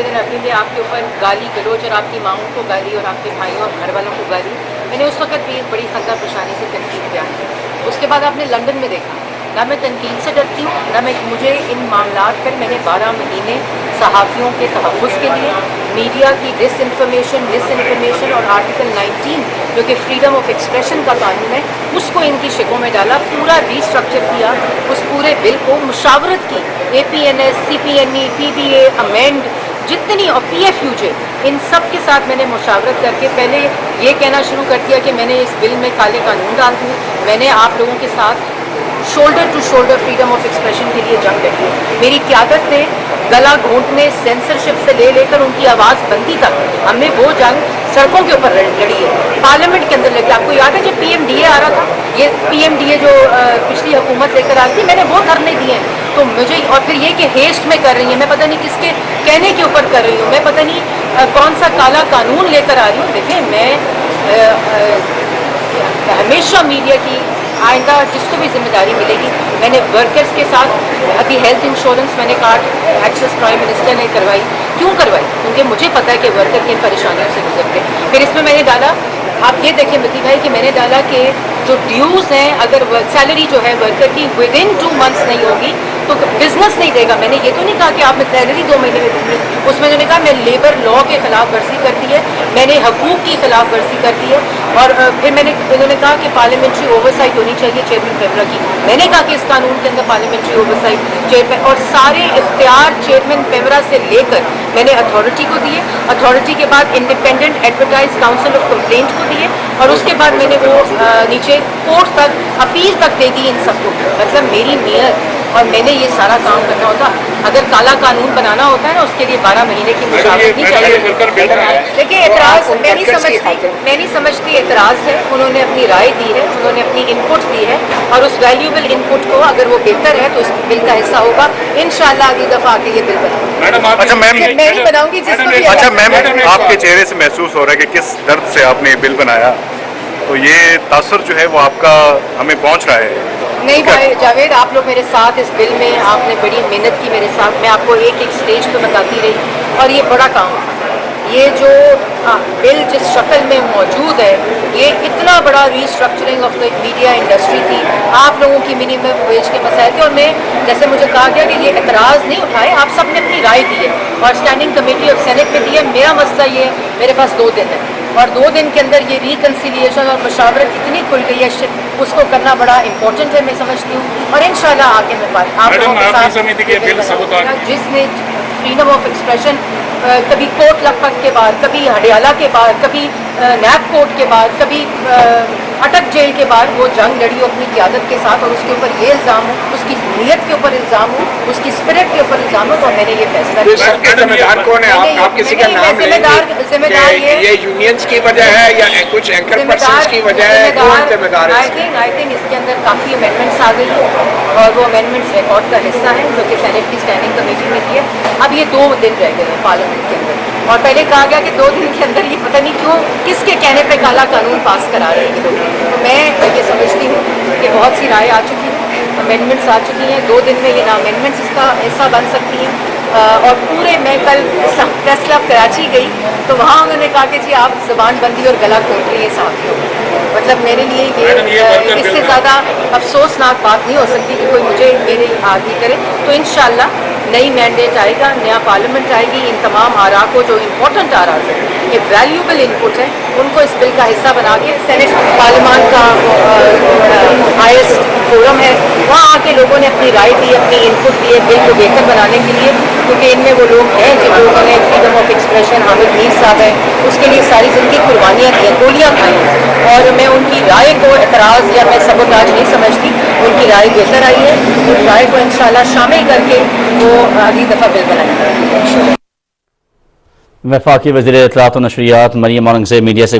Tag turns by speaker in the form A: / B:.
A: दिन अपने लिए आपके ऊपर गाली गलोच और आपकी माँओं को गाली और आपके भाइयों और घर वालों को गाली, मैंने उस वक्त भी एक बड़ी खंदा पेशानी से तनकीद बयान की। उसके बाद आपने लंदन में देखा, ना मैं तनकीद से डरती हूँ, ना मुझे इन मामलात पर मैंने 12 महीने सहाफ़ियों के तहफ़्फ़ुज़ के लिए मीडिया की मिसइन्फॉर्मेशन और आर्टिकल 19 जो कि फ्रीडम ऑफ एक्सप्रेशन का कानून है उसको इनकी शिकों में डाला, पूरा रीस्ट्रक्चर किया, उस पूरे बिल को मुशावरत की, APNS, CPNE, PBA, अमेंड जितनी और PFUJ इन सब के साथ मैंने मुशावरत करके पहले ये कहना शुरू कर दिया कि मैंने इस बिल में काले कानून डाल दूँ। मैंने आप लोगों के साथ shoulder to shoulder freedom of expression के लिए जंग लड़ी है। मेरी क़यादत ने गला घोंटने सेंसरशिप से लेकर उनकी आवाज़ बंदी तक हमने वो जंग सड़कों के ऊपर लड़ी है, पार्लियामेंट के अंदर लगी। आपको याद है जब PMDA आ रहा था, ये PMDA जो पिछली हुकूमत लेकर आ रही थी, मैंने वो धरने दिए। तो मुझे और फिर ये कि हेस्ट में कर रही है, मैं पता नहीं किसके कहने के ऊपर कर रही हूँ, मैं पता नहीं कौन सा काला कानून लेकर आ रही हूँ। देखिए मैं हमेशा मीडिया की आइंदा जिसको भी जिम्मेदारी मिलेगी, मैंने वर्कर्स के साथ अभी हेल्थ इंश्योरेंस मैंने कार्ड एक्सेस प्राइम मिनिस्टर ने करवाई। क्यों करवाई? क्योंकि मुझे पता है कि वर्कर किन परेशानियों से गुजरते। फिर इसमें मैंने डाला, आप ये देखें मती भाई कि मैंने डाला कि जो ड्यूज़ हैं, अगर सैलरी जो है वर्कर की विदिन 2 मंथ्स नहीं होगी तो बिजनेस नहीं देगा। मैंने ये तो नहीं कहा कि आपने सैलरी 2 महीने में दूंगी, उसमें मैंने कहा मैं लेबर लॉ के खिलाफ वर्जी करती है, मैंने हकूक़ की खिलाफ वर्जी करती है। और फिर इन्होंने कहा कि पार्लियामेंट्री ओवरसाइट होनी चाहिए चेयरमैन पेमरा की। मैंने कहा कि इस कानून के अंदर पार्लियामेंट्री ओवरसाइट चेयरमैन और सारे इख्तियार चेयरमैन पेमरा से लेकर मैंने अथॉरिटी को दिए, अथॉरिटी के बाद independent advertise council of complaint को दिए और उसके बाद मैंने वो नीचे कोर्ट तक अपील तक दे दी इन सबको। मतलब मेरी नियत और मैंने ये सारा काम करना होता। अगर काला कानून बनाना होता है ना, उसके लिए 12 महीने की मुशावरत नहीं चाहिए। देखिए एतराज़ मैं नहीं समझती एतराज़ है, उन्होंने अपनी राय दी है, उन्होंने अपनी इनपुट दी है और उस वैल्यूबल इनपुट को अगर वो बेहतर है तो उस बिल का हिस्सा होगा। इंशाअल्लाह अगली दफ़ा आके ये बिल बनाऊंगी।
B: अच्छा मैम,
A: मैं नहीं बनाऊंगी जिसको भी।
B: अच्छा मैम, आपके चेहरे से महसूस हो रहा है कि किस दर्द से आपने ये बिल बनाया, तो ये तासुर जो है वो आपका हमें पहुंच रहा है।
A: नहीं भाई जावेद, आप लोग मेरे साथ इस बिल में आपने बड़ी मेहनत की मेरे साथ, मैं आपको एक एक स्टेज पे बताती रही और ये बड़ा काम था। ये जो बिल जिस शक्ल में मौजूद है, ये इतना बड़ा restructuring of the media industry थी, आप लोगों की मिनिमम वेज के मसाइल थे। और मैं जैसे मुझे कहा गया कि ये एतराज़ नहीं उठाए, आप सब ने अपनी राय दी है और स्टैंडिंग कमेटी ऑफ सेनेट में दी है। मेरा मसला ये मेरे पास 2 दिन है और 2 दिन के अंदर ये रिकन्सिलिएशन और मुशावरत इतनी खुल गई है, उसको करना बड़ा इंपॉर्टेंट है मैं समझती हूँ। और इंशाल्लाह आगे मैं आप लोगों के साथ जिसने फ्रीडम ऑफ एक्सप्रेशन कभी कोट लखपत के बाद, कभी हडियाला के बाद, कभी नैब कोर्ट के बाद, कभी अटक जेल के बाद वो जंग लड़ी अपनी क़यादत के साथ और उसके ऊपर ये इल्ज़ाम हो, उसकी नीयत के ऊपर इल्ज़ाम हो, उसकी स्पिरिट के ऊपर इल्ज़ाम हो, तो मैंने ये फैसला किया।
C: जिम्मेदार कौन है? आप किसी का नाम
A: जिम्मेदार
C: ये यूनियंस की वजह है या कुछ एंकर पर्सन्स की वजह है? कौन जिम्मेदार है?
A: आई थिंक इसके अंदर काफ़ी अमेंडमेंट्स आ गई है और वो अमेंडमेंट्स रिकॉर्ड का हिस्सा है जो कि सेनेट की स्टैंडिंग कमेटी में थी। अब ये 2 दिन रह गए हैं पार्लियामेंट के अंदर और पहले कहा गया कि 2 दिन के अंदर ये पता नहीं क्यों किसके कहने पे काला कानून पास करा रहे हैं लोग। तो मैं ये समझती हूँ कि बहुत सी राय आ चुकी हैं, अमेंडमेंट्स आ चुकी हैं, 2 दिन में ये ना अमेंडमेंट्स इसका हिस्सा बन सकती हैं। और पूरे मैं कल प्रेस क्लब कराची गई तो वहाँ उन्होंने कहा कि जी आप ज़बान बंदी और गला घोट लिए साथियों। मतलब मेरे लिए ये इससे ज़्यादा अफसोसनाक बात नहीं हो सकती कि कोई मुझे मेरे आदमी करे। तो इंशाअल्लाह नई मैंडेट आएगा, नया पार्लियामेंट आएगी, इन तमाम आरा को जो इम्पोर्टेंट आरा है, ये वैल्यूबल इनपुट है, उनको इस बिल का हिस्सा बना के सेनेट पार्लियामान का हाईएस्ट फोरम है, वहाँ आके लोगों ने अपनी राय दी, अपनी इनपुट दिए बिल को बेहतर बनाने के लिए। क्योंकि इनमें वो लोग हैं जिन लोगों ने freedom of expression, Hamid Mir साहब हैं, उसके लिए सारी ज़िंदगी कुर्बानियाँ दी हैं, गोलियाँ खाई हैं और मैं उनकी राय को एतराज़ या मैं सबोताज नहीं समझती। उनकी राय बेहतर आई है, उस राय को इंशाल्लाह शामिल करके वो अगली दफ़ा बिल बनाएंगे।
D: वफाकी वज़ीर इत्तलाआत व नशरियात मरियम औरंगज़ेब मीडिया से